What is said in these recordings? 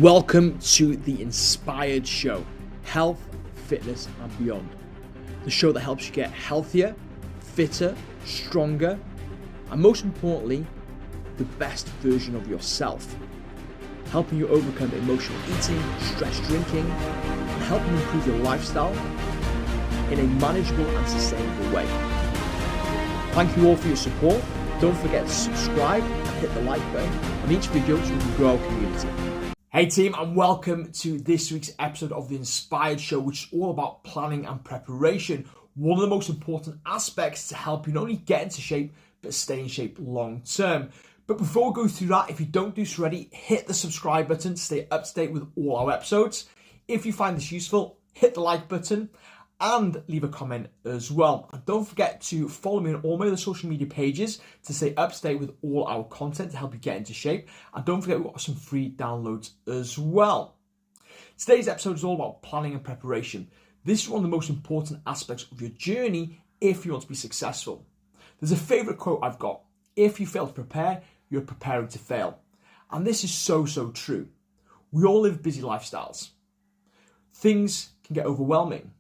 Welcome to the Inspired Show, health, fitness and beyond. The show that helps you get healthier, fitter, stronger, and most importantly, the best version of yourself. Helping you overcome emotional eating, stress drinking, and helping improve your lifestyle in a manageable and sustainable way. Thank you all for your support. Don't forget to subscribe and hit the like button on each video so we can grow our community. Hey team, and welcome to this week's episode of the Inspired Show, which is all about planning and preparation. One of the most important aspects to help you not only get into shape, but stay in shape long term. But before we go through that, if you don't do so already, hit the subscribe button to stay up to date with all our episodes. If you find this useful, hit the like button and leave a comment as well. And don't forget to follow me on all my other social media pages to stay up to date with all our content to help you get into shape. And don't forget we've got some free downloads as well. Today's episode is all about planning and preparation. This is one of the most important aspects of your journey if you want to be successful. There's a favourite quote I've got: if you fail to prepare, you're preparing to fail. And this is so true. We all live busy lifestyles. Things can get overwhelming.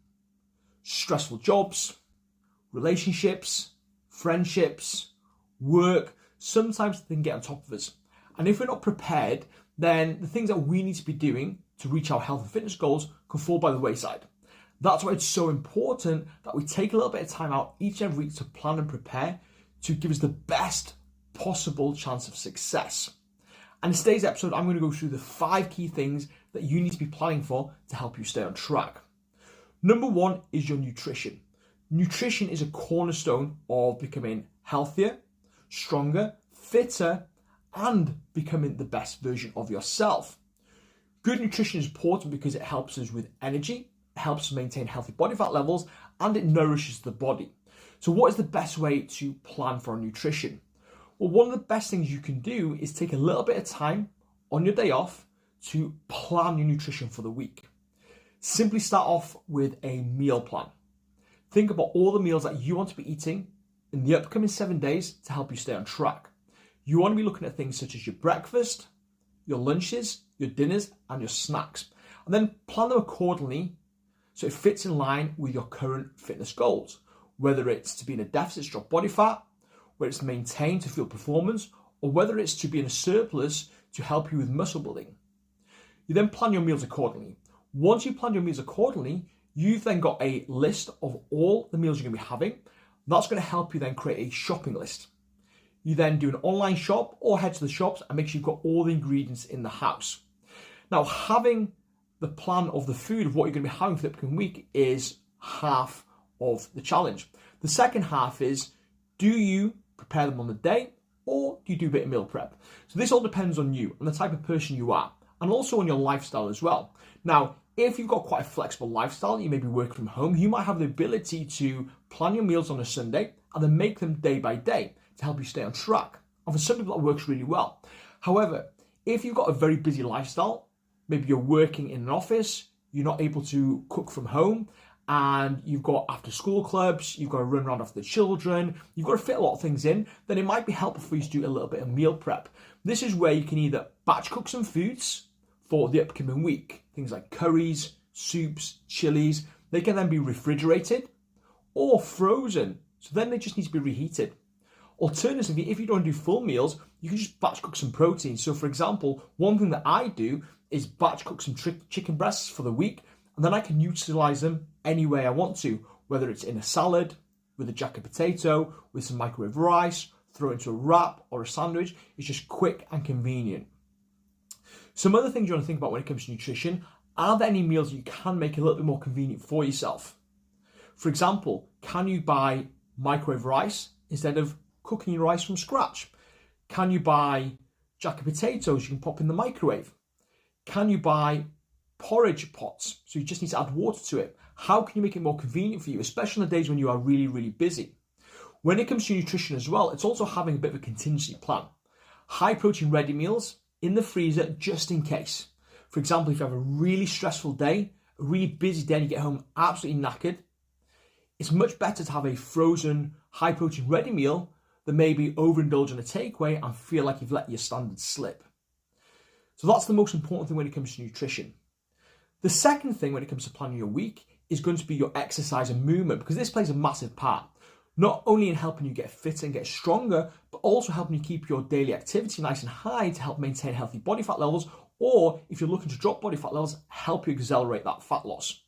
Stressful jobs, relationships, friendships, work, sometimes they can get on top of us. And if we're not prepared, then the things that we need to be doing to reach our health and fitness goals can fall by the wayside. That's why it's so important that we take a little bit of time out each and every week to plan and prepare to give us the best possible chance of success. And in today's episode, I'm going to go through the 5 key things that you need to be planning for to help you stay on track. Number 1 is your nutrition. Nutrition is a cornerstone of becoming healthier, stronger, fitter, and becoming the best version of yourself. Good nutrition is important because it helps us with energy, it helps us maintain healthy body fat levels, and it nourishes the body. So what is the best way to plan for our nutrition? Well, one of the best things you can do is take a little bit of time on your day off to plan your nutrition for the week. Simply start off with a meal plan. Think about all the meals that you want to be eating in the upcoming 7 days to help you stay on track. You want to be looking at things such as your breakfast, your lunches, your dinners, and your snacks. And then plan them accordingly so it fits in line with your current fitness goals. Whether it's to be in a deficit to drop body fat, whether it's to maintain to fuel performance, or whether it's to be in a surplus to help you with muscle building. You then plan your meals accordingly. Once you plan your meals accordingly, you've then got a list of all the meals you're going to be having. That's going to help you then create a shopping list. You then do an online shop or head to the shops and make sure you've got all the ingredients in the house. Now, having the plan of the food of what you're going to be having for the upcoming week is half of the challenge. The second half is, do you prepare them on the day or do you do a bit of meal prep? So this all depends on you and the type of person you are, and also on your lifestyle as well. Now, if you've got quite a flexible lifestyle, you may be working from home, you might have the ability to plan your meals on a Sunday and then make them day by day to help you stay on track. And for some people that works really well. However, if you've got a very busy lifestyle, maybe you're working in an office, you're not able to cook from home, and you've got after school clubs, you've got to run around after the children, you've got to fit a lot of things in, then it might be helpful for you to do a little bit of meal prep. This is where you can either batch cook some foods for the upcoming week. Things like curries, soups, chilies. They can then be refrigerated or frozen. So then they just need to be reheated. Alternatively, if you don't do full meals, you can just batch cook some protein. So for example, one thing that I do is batch cook some chicken breasts for the week, and then I can utilize them any way I want to, whether it's in a salad, with a jacket potato, with some microwave rice, throw it into a wrap or a sandwich. It's just quick and convenient. Some other things you want to think about when it comes to nutrition: are there any meals you can make a little bit more convenient for yourself? For example, can you buy microwave rice instead of cooking your rice from scratch? Can you buy jacket potatoes you can pop in the microwave? Can you buy porridge pots so you just need to add water to it? How can you make it more convenient for you, especially on the days when you are really busy? When it comes to nutrition as well, it's also having a bit of a contingency plan. High protein ready meals in the freezer just in case. For example, if you have a really stressful day, a really busy day, and you get home absolutely knackered, it's much better to have a frozen high protein ready meal than maybe overindulge in a takeaway and feel like you've let your standards slip. So that's the most important thing when it comes to nutrition. The second thing when it comes to planning your week is going to be your exercise and movement, because this plays a massive part, not only in helping you get fitter and get stronger, but also helping you keep your daily activity nice and high to help maintain healthy body fat levels, or if you're looking to drop body fat levels, help you accelerate that fat loss.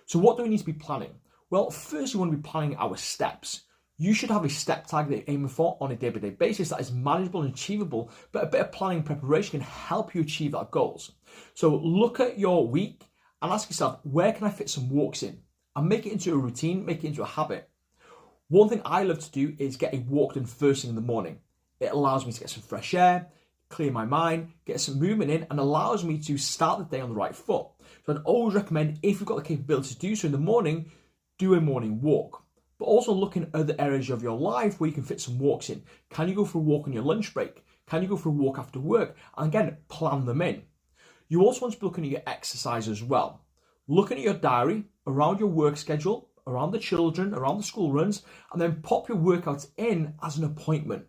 So what do we need to be planning? Well, first you want to be planning our steps. You should have a step tag that you're aiming for on a day-by-day basis that is manageable and achievable, but a bit of planning and preparation can help you achieve that goals. So look at your week and ask yourself, where can I fit some walks in? And make it into a routine, make it into a habit. One thing I love to do is get a walk done first thing in the morning. It allows me to get some fresh air, clear my mind, get some movement in, and allows me to start the day on the right foot. So I'd always recommend, if you've got the capability to do so in the morning, do a morning walk. But also look in other areas of your life where you can fit some walks in. Can you go for a walk on your lunch break? Can you go for a walk after work? And again, plan them in. You also want to be looking at your exercise as well. Looking at your diary, around your work schedule, around the children, around the school runs, and then pop your workouts in as an appointment.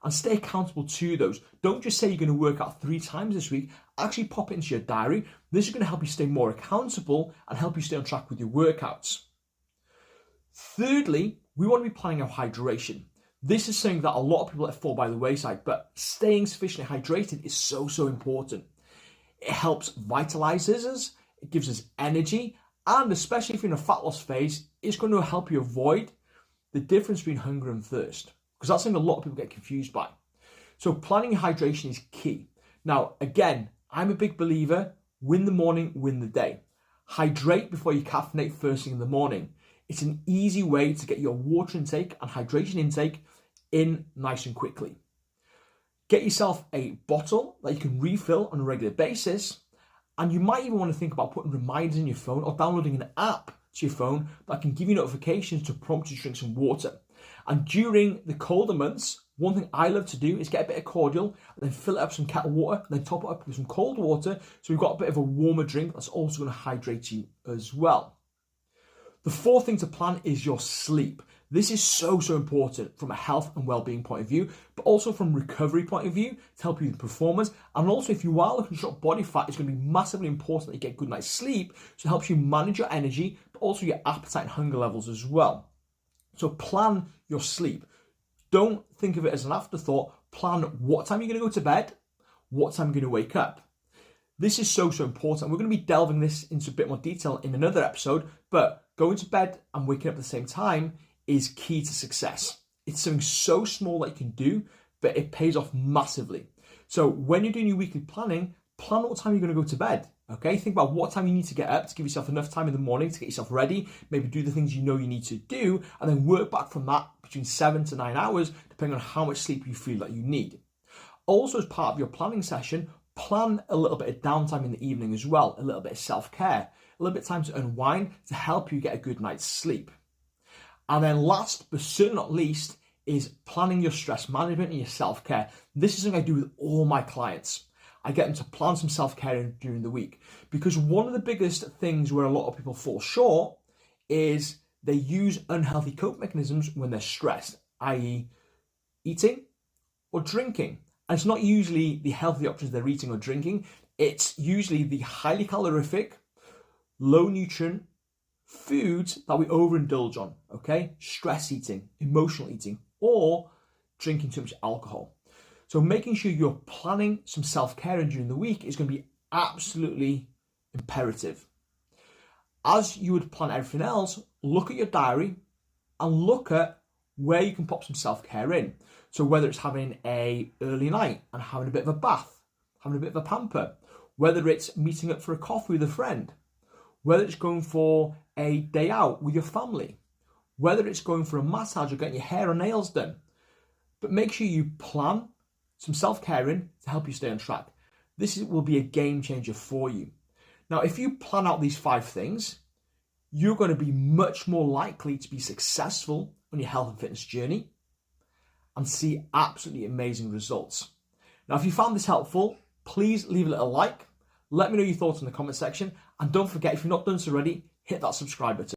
And stay accountable to those. Don't just say you're going to work out 3 times this week. Actually pop it into your diary. This is going to help you stay more accountable and help you stay on track with your workouts. Thirdly, we want to be planning our hydration. This is something that a lot of people let fall by the wayside, but staying sufficiently hydrated is so important. It helps vitalizes us, it gives us energy, and especially if you're in a fat loss phase, it's going to help you avoid the difference between hunger and thirst, because that's something a lot of people get confused by. So planning your hydration is key. Now, again, I'm a big believer, win the morning, win the day. Hydrate before you caffeinate first thing in the morning. It's an easy way to get your water intake and hydration intake in nice and quickly. Get yourself a bottle that you can refill on a regular basis, and you might even want to think about putting reminders in your phone or downloading an app to your phone that can give you notifications to prompt you to drink some water. And during the colder months, one thing I love to do is get a bit of cordial and then fill it up with some kettle water and then top it up with some cold water, so we've got a bit of a warmer drink that's also going to hydrate you as well. The fourth thing to plan is your sleep. This is so important from a health and well-being point of view, but also from recovery point of view to help you with performance. And also, if you are looking to drop body fat, it's going to be massively important that you get good night's sleep, so it helps you manage your energy, but also your appetite and hunger levels as well. So plan your sleep. Don't think of it as an afterthought. Plan what time you're going to go to bed, what time you're going to wake up. This is so important. We're going to be delving this into a bit more detail in another episode, but going to bed and waking up at the same time is key to success. It's something so small that you can do, but it pays off massively. So when you're doing your weekly planning, plan what time you're going to go to bed. Okay, think about what time you need to get up to give yourself enough time in the morning to get yourself ready, maybe do the things you know you need to do, and then work back from that between 7 to 9 hours, depending on how much sleep you feel that you need. Also, as part of your planning session, plan a little bit of downtime in the evening as well, a little bit of self-care, a little bit of time to unwind to help you get a good night's sleep. And then last but certainly not least is planning your stress management and your self-care. This is something I do with all my clients. I get them to plan some self-care during the week, because one of the biggest things where a lot of people fall short is they use unhealthy coping mechanisms when they're stressed, i.e. eating or drinking. And it's not usually the healthy options they're eating or drinking. It's usually the highly calorific, low nutrient foods that we overindulge on, okay? Stress eating, emotional eating, or drinking too much alcohol. So making sure you're planning some self-care during the week is going to be absolutely imperative. As you would plan everything else, look at your diary and look at where you can pop some self-care in. So whether it's having an early night and having a bit of a bath, having a bit of a pamper, whether it's meeting up for a coffee with a friend, whether it's going for a day out with your family, whether it's going for a massage or getting your hair or nails done. But make sure you plan some self-care in to help you stay on track. This will be a game changer for you. Now, if you plan out these 5 things, you're going to be much more likely to be successful on your health and fitness journey and see absolutely amazing results. Now, if you found this helpful, please leave a little like. Let me know your thoughts in the comment section. And don't forget, if you've not done so already, hit that subscribe button.